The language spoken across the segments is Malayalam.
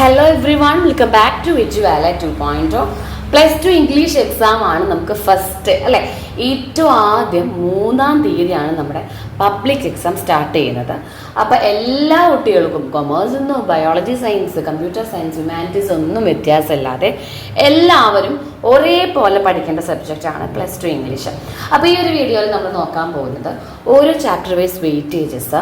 Hello everyone, welcome back to Visuala 2.0. +2 English exam ആണ് നമുക്ക് ഫസ്റ്റ് അല്ലേ, ഏറ്റവും ആദ്യം 3-ാം തീയതിയാണ് നമ്മുടെ പബ്ലിക് എക്സാം സ്റ്റാർട്ട് ചെയ്യുന്നത്. അപ്പോൾ എല്ലാ കുട്ടികൾക്കും കൊമേഴ്സ് ഒന്നും biology science computer science humanities ഒന്നും വ്യത്യാസമില്ലാതെ എല്ലാവരും ഒരേപോലെ പഠിക്കേണ്ട സബ്ജക്റ്റാണ് +2 ഇംഗ്ലീഷ്. അപ്പോൾ ഈ ഒരു വീഡിയോയിൽ നമ്മൾ നോക്കാൻ പോകുന്നത് ഓരോ ചാപ്റ്റർ വൈസ് വെയിറ്റേജസ്,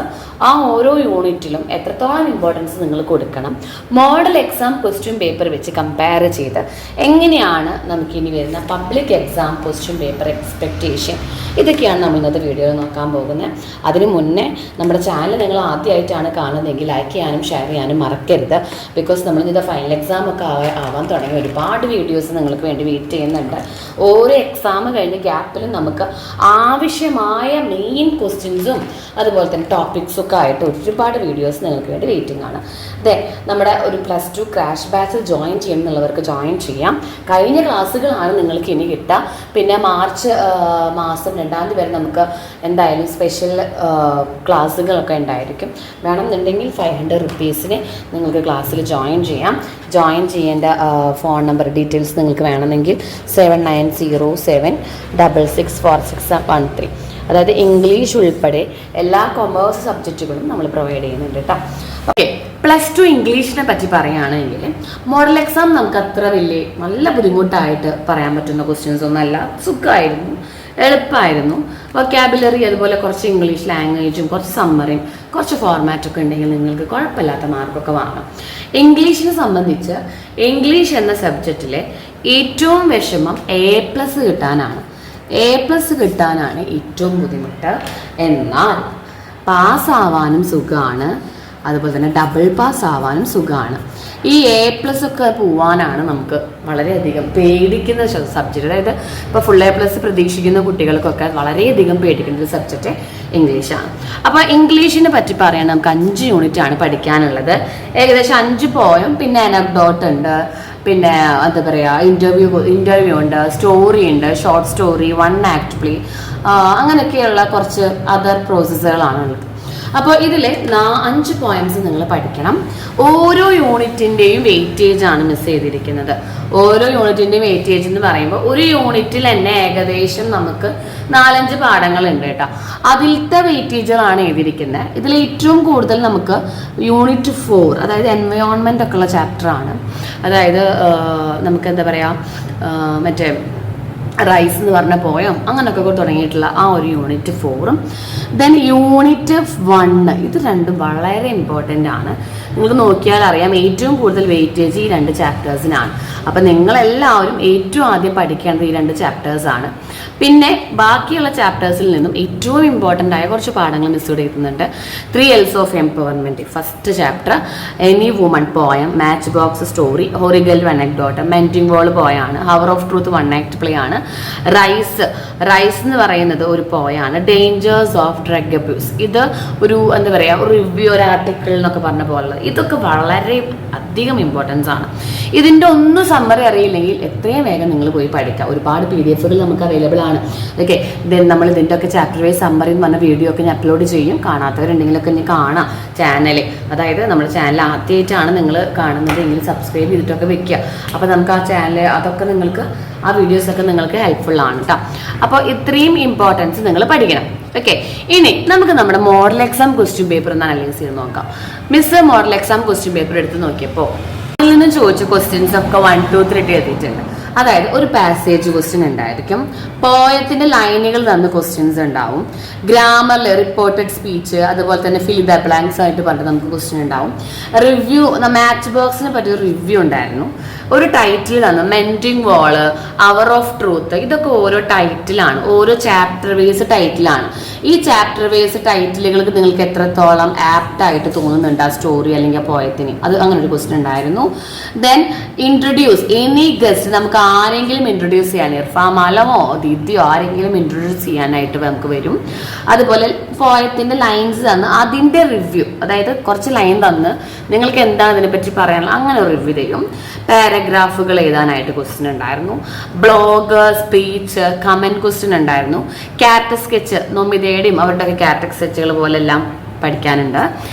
ആ ഓരോ യൂണിറ്റിലും എത്രത്തോളം ഇമ്പോർട്ടൻസ് നിങ്ങൾ കൊടുക്കണം, മോഡൽ എക്സാം ക്വസ്റ്റ്യൻ പേപ്പർ വെച്ച് കമ്പയർ ചെയ്ത് എങ്ങനെയാണ് നമുക്കിനി വരുന്ന public exam question paper expectation, ഇതൊക്കെയാണ് നമ്മൾ ഇന്നത്തെ വീഡിയോയിൽ നോക്കാൻ പോകുന്നത്. അതിന് മുന്നേ നമ്മുടെ ചാനൽ നിങ്ങൾ ആദ്യമായിട്ടാണ് കാണുന്നതെങ്കിൽ ലൈക്ക് ചെയ്യാനും ഷെയർ ചെയ്യാനും മറക്കരുത്. ബിക്കോസ് നമ്മളിത് ഫൈനൽ എക്സാം ഒക്കെ ആവാൻ തുടങ്ങി ഒരുപാട് വീഡിയോസ് നിങ്ങൾക്ക് വേണ്ടി വെയിറ്റ് ചെയ്യുന്നുണ്ട്. ഓരോ എക്സാം കഴിഞ്ഞ് ഗ്യാപ്പിലും നമുക്ക് ആവശ്യമായ മെയിൻ ക്വസ്റ്റ്യൻസും അതുപോലെ തന്നെ ടോപ്പിക്സും ഒക്കെ ആയിട്ട് ഒരുപാട് വീഡിയോസ് നിങ്ങൾക്ക് വേണ്ടി വെയിറ്റിംഗ് ആണ്. അതെ, നമ്മുടെ ഒരു +2 ക്രാഷ് ബാച്ചിൽ ജോയിൻ ചെയ്യുന്നുള്ളവർക്ക് ജോയിൻ ചെയ്യാം. കഴിഞ്ഞ ക്ലാസ്സുകളാണ് നിങ്ങൾക്ക് ഇനി കിട്ടുക. പിന്നെ മാർച്ച് മാസം 2-ാം തീയതി വരെ നമുക്ക് എന്തായാലും സ്പെഷ്യൽ ക്ലാസ്സുകളൊക്കെ ഉണ്ടായിരിക്കും. വേണമെന്നുണ്ടെങ്കിൽ 500 rupees നിങ്ങൾക്ക് ക്ലാസ്സിൽ ജോയിൻ ചെയ്യാം. ജോയിൻ ചെയ്യേണ്ട ഫോൺ നമ്പർ ഡീറ്റെയിൽസ് നിങ്ങൾക്ക് വേണമെങ്കിൽ 7907664613, അതായത് ഇംഗ്ലീഷ് ഉൾപ്പെടെ എല്ലാ കൊമേഴ്സ് സബ്ജക്റ്റുകളും നമ്മൾ പ്രൊവൈഡ് ചെയ്യുന്നുണ്ട് കേട്ടോ. ഓക്കെ, +2 ഇംഗ്ലീഷിനെ പറ്റി പറയുകയാണെങ്കിൽ മോഡൽ എക്സാം നമുക്ക് അത്ര നല്ല ബുദ്ധിമുട്ടായിട്ട് പറയാൻ പറ്റുന്ന ക്വസ്റ്റ്യൻസ് ഒന്നല്ല. സുഖമായിരുന്നു, എളുപ്പമായിരുന്നു. വൊക്കാബുലറി അതുപോലെ കുറച്ച് ഇംഗ്ലീഷ് ലാംഗ്വേജും കുറച്ച് സമ്മറിയും കുറച്ച് ഫോർമാറ്റൊക്കെ ഉണ്ടെങ്കിൽ നിങ്ങൾക്ക് കുഴപ്പമില്ലാത്ത മാർക്കൊക്കെ വാങ്ങാം. ഇംഗ്ലീഷിനെ സംബന്ധിച്ച് ഇംഗ്ലീഷ് എന്ന സബ്ജക്റ്റിലെ ഏറ്റവും വിഷമം A+ കിട്ടാനാണ്. A+ കിട്ടാനാണ് ഏറ്റവും ബുദ്ധിമുട്ട്. എന്നാൽ പാസ്സാവാനും സുഖമാണ്, അതുപോലെ തന്നെ ഡബിൾ പാസ് ആവാനും സുഖമാണ്. ഈ A+ ഒക്കെ പോവാനാണ് നമുക്ക് വളരെയധികം പേടിക്കുന്ന സബ്ജക്റ്റ്. അതായത് ഇപ്പോൾ ഫുൾ A+ പ്രതീക്ഷിക്കുന്ന കുട്ടികൾക്കൊക്കെ വളരെയധികം പേടിക്കുന്ന ഒരു സബ്ജക്റ്റ് ഇംഗ്ലീഷാണ്. അപ്പോൾ ഇംഗ്ലീഷിനെ പറ്റി പറയാൻ നമുക്ക് 5 യൂണിറ്റാണ് പഠിക്കാനുള്ളത്. ഏകദേശം 5 പോയും പിന്നെ അനക്ഡോട്ട് ഉണ്ട്, പിന്നെ എന്താ പറയുക ഇൻ്റർവ്യൂ ഉണ്ട്, സ്റ്റോറി ഉണ്ട്, ഷോർട്ട് സ്റ്റോറി, 1 act play, അങ്ങനെയൊക്കെയുള്ള കുറച്ച് അതർ പ്രോസസ്സുകളാണ് ഉള്ളത്. അപ്പോൾ ഇതിൽ 5 പോയിന്റ്സ് നിങ്ങൾ പഠിക്കണം. ഓരോ യൂണിറ്റിൻ്റെയും വെയിറ്റേജ് ആണ് മിസ് ചെയ്തിരിക്കുന്നത്. ഓരോ യൂണിറ്റിൻ്റെയും വെയിറ്റേജ് എന്ന് പറയുമ്പോൾ ഒരു യൂണിറ്റിൽ തന്നെ ഏകദേശം നമുക്ക് 4-5 പാഠങ്ങളുണ്ട് കേട്ടോ. അതിലത്തെ വെയിറ്റേജുകളാണ് എഴുതിയിരിക്കുന്നത്. ഇതിൽ ഏറ്റവും കൂടുതൽ നമുക്ക് യൂണിറ്റ് 4, അതായത് എൻവയോൺമെൻ്റ് ഒക്കെ ഉള്ള ചാപ്റ്ററാണ്. അതായത് നമുക്ക് എന്താ പറയുക, മറ്റേ റൈസ് എന്ന് പറഞ്ഞ പോയം അങ്ങനെയൊക്കെ തുടങ്ങിയിട്ടുള്ള ആ ഒരു യൂണിറ്റ് 4ഉം ദെൻ യൂണിറ്റ് 1, ഇത് രണ്ടും വളരെ ഇമ്പോർട്ടൻ്റ് ആണ്. നിങ്ങൾക്ക് നോക്കിയാൽ അറിയാം ഏറ്റവും കൂടുതൽ വെയിറ്റേജ് ഈ 2 ചാപ്റ്റേഴ്സിനാണ്. അപ്പം നിങ്ങളെല്ലാവരും ഏറ്റവും ആദ്യം പഠിക്കേണ്ടത് ഈ 2 ചാപ്റ്റേഴ്സാണ്. പിന്നെ ബാക്കിയുള്ള ചാപ്റ്റേഴ്സിൽ നിന്നും ഏറ്റവും ഇമ്പോർട്ടൻ്റ് ആയ കുറച്ച് പാഠങ്ങൾ മിസ് ചെയ്യുന്നുണ്ട്. 3 L's of Empowerment, first chapter, any woman poem, match box story, Horegallu anecdote, mending wall പോയാണ്, hour of truth 1 act play ആണ്, റൈസ് എന്ന് പറയുന്നത് ഒരു പോയാണ്, ഡേഞ്ചേഴ്സ് ഓഫ് ഡ്രഗ് അബ്യൂസ്, ഇത് ഒരു എന്താ പറയുക ഒരു റിവ്യൂ, ഒരു ആർട്ടിക്കിൾ എന്നൊക്കെ പറഞ്ഞ പോലെ. ഇതൊക്കെ വളരെ അധികം ഇമ്പോർട്ടൻസ് ആണ്. ഇതിൻ്റെ ഒന്നും സമ്മറി അറിയില്ലെങ്കിൽ എത്രയും വേഗം നിങ്ങൾ പോയി പഠിക്കുക. ഒരുപാട് PDF നമുക്ക് അവൈലബിൾ ആണ്. ഓക്കെ, ദെൻ നമ്മൾ ഇതിൻ്റെ ഒക്കെ ചാപ്റ്റർ വൈസ് സമ്മറി എന്ന് പറഞ്ഞ വീഡിയോ ഒക്കെ ഞാൻ അപ്ലോഡ് ചെയ്യും. കാണാത്തവരുണ്ടെങ്കിലൊക്കെ ഇനി കാണാം ചാനൽ. അതായത് നമ്മുടെ ചാനൽ ആദ്യമായിട്ടാണ് നിങ്ങൾ കാണുന്നതെങ്കിൽ സബ്സ്ക്രൈബ് ചെയ്തിട്ടൊക്കെ വെക്കുക. അപ്പോൾ നമുക്ക് ആ ചാനൽ അതൊക്കെ നിങ്ങൾക്ക് ആ വീഡിയോസൊക്കെ നിങ്ങൾക്ക് ഹെൽപ്ഫുൾ ആണ് കേട്ടോ. അപ്പോൾ ഇത്രയും ഇമ്പോർട്ടൻസ് നിങ്ങൾ പഠിക്കണം. ഓക്കെ, ഇനി നമുക്ക് നമ്മുടെ മോഡൽ എക്സാം ക്വസ്റ്റ്യൻ പേപ്പർ ഒന്ന് അനലൈസ് ചെയ്ത് നോക്കാം. Miss model exam question paper എടുത്ത് നോക്കിയപ്പോൾ അതിൽ നിന്ന് ചോദിച്ച ക്വസ്റ്റ്യൻസ് ഒക്കെ 1, 2, 3 എഴുതിയിട്ടുണ്ട്. അതായത് ഒരു പാസേജ് ക്വസ്റ്റ്യൻ ഉണ്ടായിരിക്കും, പോയത്തിന്റെ ലൈനുകൾ തന്ന ക്വസ്റ്റ്യൻസ് ഉണ്ടാവും, ഗ്രാമറിൽ റിപ്പോർട്ടഡ് സ്പീച്ച്, അതുപോലെ തന്നെ ഫിൽ ദ ബ്ലാങ്ക്സ് ആയിട്ട് പറഞ്ഞിട്ട് നമുക്ക് ക്വസ്റ്റ്യൻ ഉണ്ടാവും. റിവ്യൂ, മാച്ച് ബോക്സിനെ പറ്റി ഒരു റിവ്യൂ ഉണ്ടായിരുന്നു. ഒരു ടൈറ്റിൽ തന്നു, മെൻറ്റിംഗ് വാള്, അവർ ഓഫ് ട്രൂത്ത്, ഇതൊക്കെ ഓരോ ടൈറ്റിലാണ്, ഓരോ ചാപ്റ്റർ വേസ് ടൈറ്റിലാണ്. ഈ ചാപ്റ്റർ വേസ് ടൈറ്റിലുകൾക്ക് നിങ്ങൾക്ക് എത്രത്തോളം ആപ്റ്റ് ആയിട്ട് തോന്നുന്നുണ്ട് ആ സ്റ്റോറി അല്ലെങ്കിൽ ആ പോയത്തിന്, അത് അങ്ങനെ ഒരു ക്വസ്റ്റ്യൻ ഉണ്ടായിരുന്നു. ദെൻ ഇൻട്രൊഡ്യൂസ് എനി ഗസ്റ്റ്, നമുക്ക് ആരെങ്കിലും ഇൻട്രൊഡ്യൂസ് ചെയ്യാൻ, ഇർഫാൻ മാലമോ ദിദ്യോ ആരെങ്കിലും ഇൻട്രൊഡ്യൂസ് ചെയ്യാനായിട്ട് നമുക്ക് വരും. അതുപോലെ പോയത്തിന്റെ ലൈൻസ് തന്ന് അതിന്റെ റിവ്യൂ, അതായത് കുറച്ച് ലൈൻ തന്ന് നിങ്ങൾക്ക് എന്താണ് ഇതിനെപ്പറ്റി പറയാനുള്ളത് അങ്ങനെ ഒരു റിവ്യൂ തരും. പാരഗ്രാഫുകൾ എഴുതാനായിട്ട് ക്വസ്റ്റ്യൻ ഉണ്ടായിരുന്നു. ബ്ലോഗ്, സ്പീച്ച്, കമന്റ് ക്വസ്റ്റ്യൻ ഉണ്ടായിരുന്നു. ക്യാരക്ടർ സ്കെച്ച്, നൊമിതയുടെയും അവരുടെയൊക്കെ ക്യാരക്ടർ സ്കെച്ചുകൾ പോലെല്ലാം പഠിക്കാനുണ്ട്.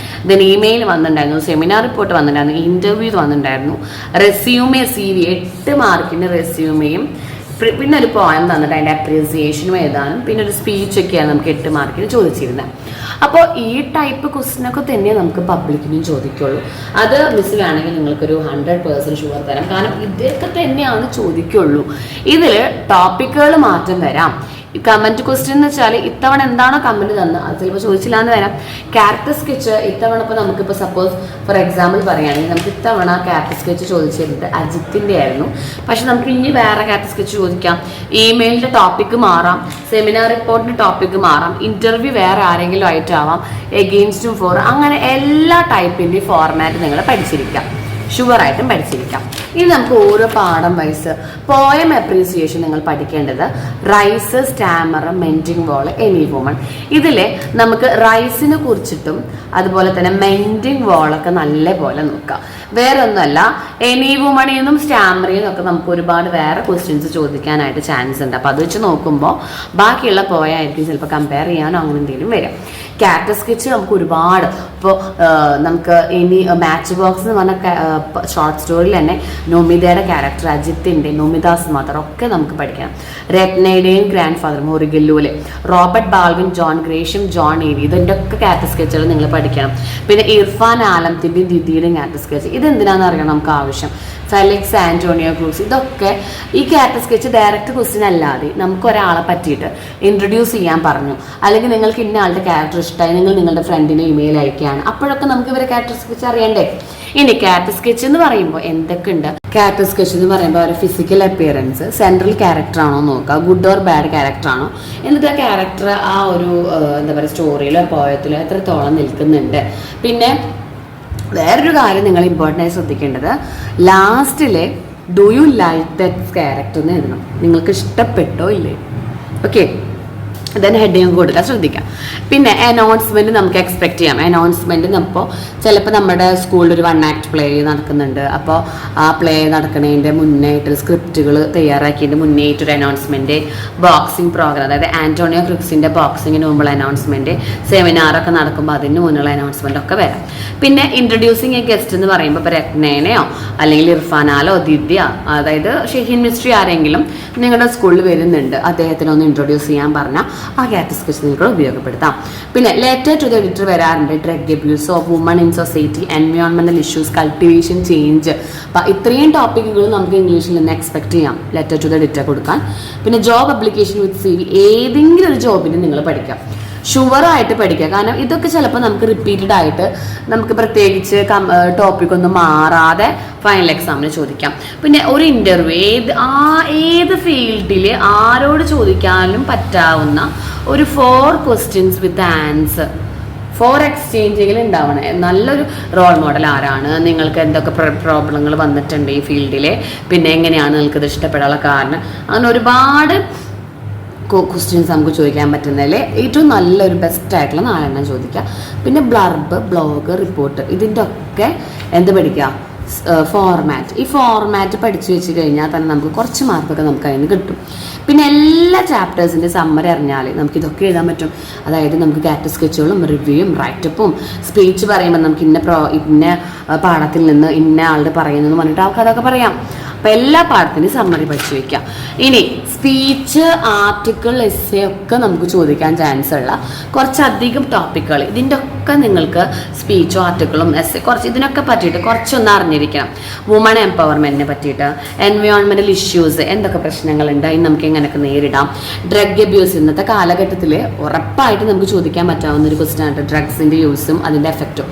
ദെൻ ഇമെയിൽ വന്നിട്ടുണ്ടായിരുന്നു, സെമിനാർ റിപ്പോർട്ട് വന്നിട്ടുണ്ടായിരുന്നു, ഇന്റർവ്യൂ വന്നിട്ടുണ്ടായിരുന്നു, റെസ്യൂമെ CV 8 മാർക്കിന് റെസ്യൂമെയും, പിന്നെ ഒരു പോയം തന്നിട്ട് അതിൻ്റെ അപ്രീസിയേഷനും എഴുതാനും, പിന്നെ ഒരു സ്പീച്ചൊക്കെയാണ് നമുക്ക് 8 മാർക്കിന് ചോദിച്ചിരുന്നത്. അപ്പോൾ ഈ ടൈപ്പ് ക്വസ്റ്റ്യനൊക്കെ തന്നെ നമുക്ക് പബ്ലിക്കിനും ചോദിക്കുള്ളൂ. അത് മിസ് വേണമെങ്കിൽ നിങ്ങൾക്കൊരു 100% ഷുവർ തരാം. കാരണം ഇതൊക്കെ തന്നെയാണ് ചോദിക്കുള്ളൂ. ഇതിൽ ടോപ്പിക്കുകൾ മാറ്റം വരാം. കമന്റ് ക്വസ്റ്റ്യൻ എന്ന് വെച്ചാൽ ഇത്തവണ എന്താണോ കമന്റ് തന്നത് അത് ചിലപ്പോൾ ചോദിച്ചില്ല എന്ന് വരാം. ക്യാരക്ടർ സ്കെച്ച് ഇത്തവണ ഇപ്പോൾ നമുക്കിപ്പോൾ സപ്പോസ് ഫോർ എക്സാമ്പിൾ പറയുകയാണെങ്കിൽ നമുക്ക് ഇത്തവണ ക്യാരക്ടർ സ്കെച്ച് ചോദിച്ചിരുന്നത് അജിത്തിൻ്റെ ആയിരുന്നു. പക്ഷെ നമുക്ക് ഇനി വേറെ ക്യാരക്ടർ സ്കെച്ച് ചോദിക്കാം, ഇമെയിലിൻ്റെ ടോപ്പിക്ക് മാറാം, സെമിനാർ റിപ്പോർട്ടിൻ്റെ ടോപ്പിക്ക് മാറാം, ഇന്റർവ്യൂ വേറെ ആരെങ്കിലും ആയിട്ടാവാം, എഗെയിൻസ്റ്റും ഫോർ, അങ്ങനെ എല്ലാ ടൈപ്പിൻ്റെയും ഫോർമാറ്റ് നിങ്ങൾ പഠിച്ചിരിക്കാം, ഷുവറായിട്ടും പഠിച്ചിരിക്കാം. ഇനി നമുക്ക് ഓരോ പാഠം വൈസ് പോയം അപ്രീസിയേഷൻ നിങ്ങൾ പഠിക്കേണ്ടത് rise, stammer, mending wall, any woman. ഇതിൽ നമുക്ക് റൈസിനെ കുറിച്ചിട്ടും അതുപോലെ തന്നെ മെൻഡിങ് വോളൊക്കെ നല്ല പോലെ നോക്കാം. വേറെ ഒന്നുമല്ല, എനി വുമണിൽ നിന്നും സ്റ്റാമറിൽ നിന്നൊക്കെ നമുക്ക് ഒരുപാട് വേറെ ക്വസ്റ്റ്യൻസ് ചോദിക്കാനായിട്ട് ചാൻസ് ഉണ്ട്. അപ്പോൾ അത് വെച്ച് നോക്കുമ്പോൾ ബാക്കിയുള്ള പോയായിരിക്കും ചിലപ്പോൾ കമ്പയർ ചെയ്യാനോ അങ്ങനെ എന്തെങ്കിലും വരും. ക്യാരക്ടർ സ്കെച്ച് നമുക്ക് ഒരുപാട് ഇപ്പോൾ നമുക്ക് ഇനി മാച്ച് ബോക്സ് എന്ന് പറഞ്ഞ ഷോർട്ട് സ്റ്റോറിയിൽ തന്നെ നോമിതയുടെ ക്യാരക്ടർ, അജിത്തിൻ്റെ, നോമിതാസ് മദർ ഒക്കെ നമുക്ക് പഠിക്കണം. രത്നയുടെയും ഗ്രാൻഡ് ഫാദർ, മോറിഗല്ലൂലെ, Robert Baldwin, John Gresham, John Airy, ഇതിൻ്റെ ഒക്കെ ക്യാരക്ടർ സ്കെച്ചുകൾ നിങ്ങൾ പഠിക്കണം. പിന്നെ ഇർഫാൻ ആലംതിൻ്റെയും ദിദിയുടെയും ക്യാരക്ടർ സ്കെച്ച്, ഇതെന്തിനാണെന്ന് അറിയണം നമുക്ക് ആവശ്യം. ഫെലിക്സ് ആന്റോണിയോ ക്രൂസ്, ഇതൊക്കെ ഈ ക്യാരക്ടർ സ്കെച്ച് ഡയറക്റ്റ് ക്വസ്റ്റ്യൻ അല്ലാതെ നമുക്ക് ഒരാളെ പറ്റിയിട്ട് ഇൻട്രൊഡ്യൂസ് ചെയ്യാൻ പറഞ്ഞു, അല്ലെങ്കിൽ നിങ്ങൾക്ക് ഇന്ന ആളുടെ ക്യാരക്ടർ ഇഷ്ടമായി, നിങ്ങൾ നിങ്ങളുടെ ഫ്രണ്ടിന് ഇമെയിൽ അയക്കുകയാണ്, അപ്പോഴൊക്കെ നമുക്ക് ഇവരെ ക്യാരക്ടർ സ്കെച്ച് അറിയണ്ടേ. ഇനി ക്യാരക്ടർ സ്കെച്ച് എന്ന് പറയുമ്പോൾ എന്തൊക്കെ ഉണ്ട്? ക്യാരക്ടർ സ്കെച്ച് എന്ന് പറയുമ്പോൾ അവരുടെ ഫിസിക്കൽ അപ്പിയറൻസ്, സെൻട്രൽ ക്യാരക്ടർ ആണോ നോക്കുക, ഗുഡ് ഓർ ബാഡ് ക്യാരക്ടർ ആണോ, എന്നിട്ട് ആ ക്യാരക്ടർ ആ ഒരു എന്താ പറയുക സ്റ്റോറിയിലോ പോയത്തിലോ എത്രത്തോളം നിൽക്കുന്നുണ്ട്. പിന്നെ വേറൊരു കാര്യം നിങ്ങൾ ഇമ്പോർട്ടൻ്റ് ആയി ശ്രദ്ധിക്കേണ്ടത്, ലാസ്റ്റിലെ do you like that character എന്ന് എഴുതണം. നിങ്ങൾക്ക് ഇഷ്ടപ്പെട്ടോ ഇല്ലേ? ഓക്കെ, ദെൻ ഹെഡിങ് കൊടുക്കാൻ ശ്രദ്ധിക്കാം. പിന്നെ അനൗൺസ്മെൻറ്റ് നമുക്ക് എക്സ്പെക്ട് ചെയ്യാം. അനൗൺസ്മെൻറ്റ് അപ്പോൾ ചിലപ്പോൾ നമ്മുടെ സ്കൂളിൽ ഒരു 1 ആക്ട് പ്ലേ നടക്കുന്നുണ്ട്. അപ്പോൾ ആ പ്ലേ നടക്കുന്നതിൻ്റെ മുന്നേയിട്ട് സ്ക്രിപ്റ്റുകൾ തയ്യാറാക്കിയതിൻ്റെ മുന്നേറ്റൊരു അനൗൺസ്മെൻറ്റ്, ബോക്സിംഗ് പ്രോഗ്രാം, അതായത് ആൻറ്റോണിയോ ക്രിക്സിൻ്റെ ബോക്സിങ്ങിന് മുമ്പുള്ള അനൗൺസ്മെൻറ്റ്, സെമിനാറൊക്കെ നടക്കുമ്പോൾ അതിന് മുന്നുള്ള അനൗൺസ്മെൻ്റ് ഒക്കെ വരാം. പിന്നെ ഇൻട്രൊഡ്യൂസിങ് എ ഗസ്റ്റ് എന്ന് പറയുമ്പോൾ ഇപ്പോൾ രത്നേനെയോ അല്ലെങ്കിൽ ഇർഫാനാലോ ദിദ്യ, അതായത് ഷഹീൻ മിസ്ട്രി ആരെങ്കിലും നിങ്ങളുടെ സ്കൂളിൽ വരുന്നുണ്ട്, അദ്ദേഹത്തിനൊന്ന് ഇൻട്രൊഡ്യൂസ് ചെയ്യാൻ പറഞ്ഞാൽ ആ ക്യാരക്ടർ സ്കെച്ച് നിങ്ങൾക്ക് ഉപയോഗപ്പെടുത്താം. പിന്നെ ലെറ്റർ ടു ദ എഡിറ്റർ വരാറുണ്ട്, drug abuse of woman in society, എൻവയോൺമെന്റൽ ഇഷ്യൂസ്, കൾട്ടിവേഷൻ, ചേഞ്ച്. അപ്പം ഇത്രയും ടോപ്പിക്കുകൾ നമുക്ക് ഇംഗ്ലീഷിൽ നിന്ന് എക്സ്പെക്ട് ചെയ്യാം ലെറ്റർ ടു ദ എഡിറ്റർ കൊടുക്കാൻ. പിന്നെ ജോബ് അപ്ലിക്കേഷൻ വിത്ത് CV, ഏതെങ്കിലും ഒരു ജോബിന് നിങ്ങൾ പഠിക്കാം, ഷുവറായിട്ട് പഠിക്കുക. കാരണം ഇതൊക്കെ ചിലപ്പോൾ നമുക്ക് റിപ്പീറ്റഡ് ആയിട്ട് നമുക്ക് പ്രത്യേകിച്ച് ടോപ്പിക്കൊന്നും മാറാതെ ഫൈനൽ എക്സാമിന് ചോദിക്കാം. പിന്നെ ഒരു ഇൻ്റർവ്യൂ ഏത് ഫീൽഡിൽ ആരോട് ചോദിക്കാനും പറ്റാവുന്ന ഒരു 4 ക്വസ്റ്റ്യൻസ് വിത്ത് ആൻസർ, 4 എക്സ്ചേഞ്ചെങ്കിലും ഉണ്ടാവണം. നല്ലൊരു റോൾ മോഡൽ ആരാണ്, നിങ്ങൾക്ക് എന്തൊക്കെ പ്രോബ്ലങ്ങൾ വന്നിട്ടുണ്ട് ഈ ഫീൽഡിൽ, പിന്നെ എങ്ങനെയാണ് നിങ്ങൾക്കിത് ഇഷ്ടപ്പെടാനുള്ള കാരണം, അങ്ങനെ ഒരുപാട് ക്വസ്റ്റ്യൻസ് നമുക്ക് ചോദിക്കാൻ പറ്റുന്നതിൽ ഏറ്റവും നല്ലൊരു ബെസ്റ്റായിട്ടുള്ള 4 എണ്ണം ചോദിക്കുക. പിന്നെ ബ്ലർബ്, ബ്ലോഗ്, റിപ്പോർട്ട്, ഇതിൻ്റെ ഒക്കെ എന്ത് പഠിക്കുക, ഫോർമാറ്റ്. ഈ ഫോർമാറ്റ് പഠിച്ചു വെച്ച് കഴിഞ്ഞാൽ തന്നെ നമുക്ക് കുറച്ച് മാർക്കൊക്കെ നമുക്ക് അതിന് കിട്ടും. പിന്നെ എല്ലാ ചാപ്റ്റേഴ്സിൻ്റെ സമ്മറി അറിഞ്ഞാൽ നമുക്ക് ഇതൊക്കെ എഴുതാൻ പറ്റും. അതായത് നമുക്ക് ക്യാരക്ടർ സ്കെച്ചുകളും റിവ്യൂയും റൈറ്റപ്പും സ്പീച്ച് പറയുമ്പോൾ നമുക്ക് ഇന്ന പാഠത്തിൽ നിന്ന് ഇന്ന ആളുടെ പറയുന്നതെന്ന് പറഞ്ഞിട്ട് അവർക്ക് അതൊക്കെ പറയാം. അപ്പം എല്ലാ പാഠത്തിനും സമ്മറി പഠിച്ചു വയ്ക്കാം. ഇനി സ്പീച്ച്, ആർട്ടിക്കിൾ, എസ്സേ ഒക്കെ നമുക്ക് ചോദിക്കാൻ ചാൻസ് ഉള്ള കുറച്ചധികം ടോപ്പിക്കുകൾ, ഇതിൻ്റെ ഒക്കെ നിങ്ങൾക്ക് സ്പീച്ചോ ആർട്ടിക്കിളും എസ്സേ കുറച്ച് ഇതിനൊക്കെ പറ്റിയിട്ട് കുറച്ചൊന്ന് അറിഞ്ഞിരിക്കണം. വുമൺ എംപവർമെൻറ്റിനെ പറ്റിയിട്ട്, എൻവയോൺമെൻറ്റൽ ഇഷ്യൂസ്, എന്തൊക്കെ പ്രശ്നങ്ങളുണ്ട്, അതിന് നമുക്ക് എങ്ങനെയൊക്കെ നേരിടാം, ഡ്രഗ് അബ്യൂസ്, ഇന്നത്തെ കാലഘട്ടത്തിൽ ഉറപ്പായിട്ട് നമുക്ക് ചോദിക്കാൻ പറ്റാവുന്ന ഒരു ക്വസ്റ്റ്യൻ ആണ് ഡ്രഗ്സിൻ്റെ യൂസും അതിൻ്റെ എഫക്റ്റും.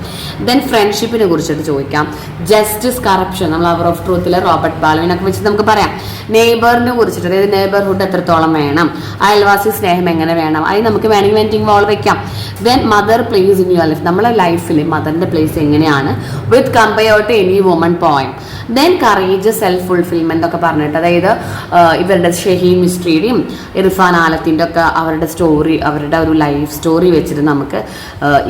ദെൻ ഫ്രണ്ട്ഷിപ്പിനെ കുറിച്ചിട്ട് ചോദിക്കാം, ജസ്റ്റിസ്, കറപ്ഷൻ, നമ്മൾ അവർ ഓഫ് ട്രൂത്തിലെ റോബർട്ട് ബാൾവിനൊക്കെ വെച്ചിട്ട് നമുക്ക് പറയാം. നെയ്ബറിനെ കുറിച്ചിട്ട്, അതായത് നെയ്ബർഹുഡ് എത്രത്തോളം വേണം, അയൽവാസി സ്നേഹം എങ്ങനെ വേണം, അത് നമുക്ക് വേണമെങ്കിൽ വെൻറ്റിംഗ് വാൾ വെക്കാം. Then mother place in your life, നമ്മളെ ലൈഫിൽ മദറിൻ്റെ പ്ലേസ് എങ്ങനെയാണ് with compare to any woman poem. Then courage, self fulfilment ഒക്കെ പറഞ്ഞിട്ട്, അതായത് ഇവരുടെ ഷഹീൻ മിസ്ട്രിയുടെയും ഇർഫാൻ ആലത്തിൻ്റെ ഒക്കെ അവരുടെ സ്റ്റോറി, അവരുടെ ഒരു ലൈഫ് സ്റ്റോറി വെച്ചിട്ട് നമുക്ക്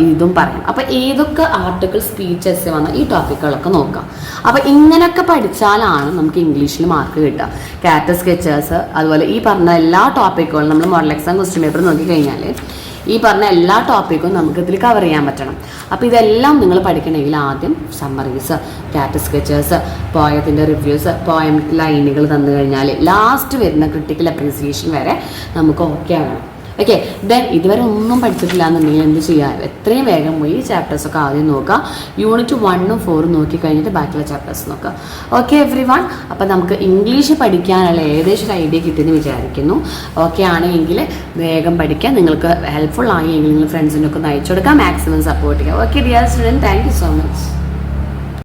ഇതും പറയാം. അപ്പോൾ ഏതൊക്കെ ആർട്ടിക്കിൾ, സ്പീച്ച്, എസ്സേ വന്ന ഈ ടോപ്പിക്കുകളൊക്കെ നോക്കാം. അപ്പോൾ ഇങ്ങനെയൊക്കെ പഠിച്ചാലാണ് നമുക്ക് ഇംഗ്ലീഷിൽ മാർക്ക് കിട്ടുക. ക്യാരക്ടർ സ്കെച്ചേഴ്സ്, അതുപോലെ ഈ പറഞ്ഞ എല്ലാ ടോപ്പിക്കുകളും നമ്മൾ മോഡൽ എക്സാം ക്വസ്റ്റ്യൻ പേപ്പർ നോക്കിക്കഴിഞ്ഞാൽ ഈ പറഞ്ഞ എല്ലാ ടോപ്പിക്കും നമുക്ക് ഇതിൽ കവർ ചെയ്യാൻ പറ്റണം. അപ്പോൾ ഇതെല്ലാം നിങ്ങൾ പഠിക്കണമെങ്കിൽ ആദ്യം സമ്മറീസ്, ക്യാറ്റ് സ്കെച്ചേഴ്സ്, പോയത്തിൻ്റെ റിവ്യൂസ്, പോയം ലൈനുകൾ തന്നു കഴിഞ്ഞാൽ ലാസ്റ്റ് വരുന്ന ക്രിട്ടിക്കൽ അപ്രീസിയേഷൻ വരെ നമുക്ക് ഓക്കെ ആകണം. ഓക്കെ, ദെൻ ഇതുവരെ ഒന്നും പഠിച്ചിട്ടില്ല എന്നുണ്ടെങ്കിൽ എന്ത് ചെയ്യുക, എത്രയും വേഗം പോയി ചാപ്റ്റേഴ്സൊക്കെ ആദ്യം നോക്കുക. യൂണിറ്റ് 1ഉം 4ഉം നോക്കി കഴിഞ്ഞിട്ട് ബാക്കിയുള്ള ചാപ്റ്റേഴ്സ് നോക്കുക. ഓക്കെ എവ്രി വൺ, അപ്പോൾ നമുക്ക് ഇംഗ്ലീഷ് പഠിക്കാനുള്ള ഏകദേശം ഒരു ഐഡിയ കിട്ടിയെന്ന് വിചാരിക്കുന്നു. ഓക്കെ ആണെങ്കിൽ വേഗം പഠിക്കുക. നിങ്ങൾക്ക് ഹെൽപ്ഫുൾ ആയെങ്കിൽ നിങ്ങൾ ഫ്രണ്ട്സിനൊക്കെ ഒന്ന് അയച്ചു കൊടുക്കുക, മാക്സിമം സപ്പോർട്ട് ചെയ്യുക. Okay dear student, thank you so much.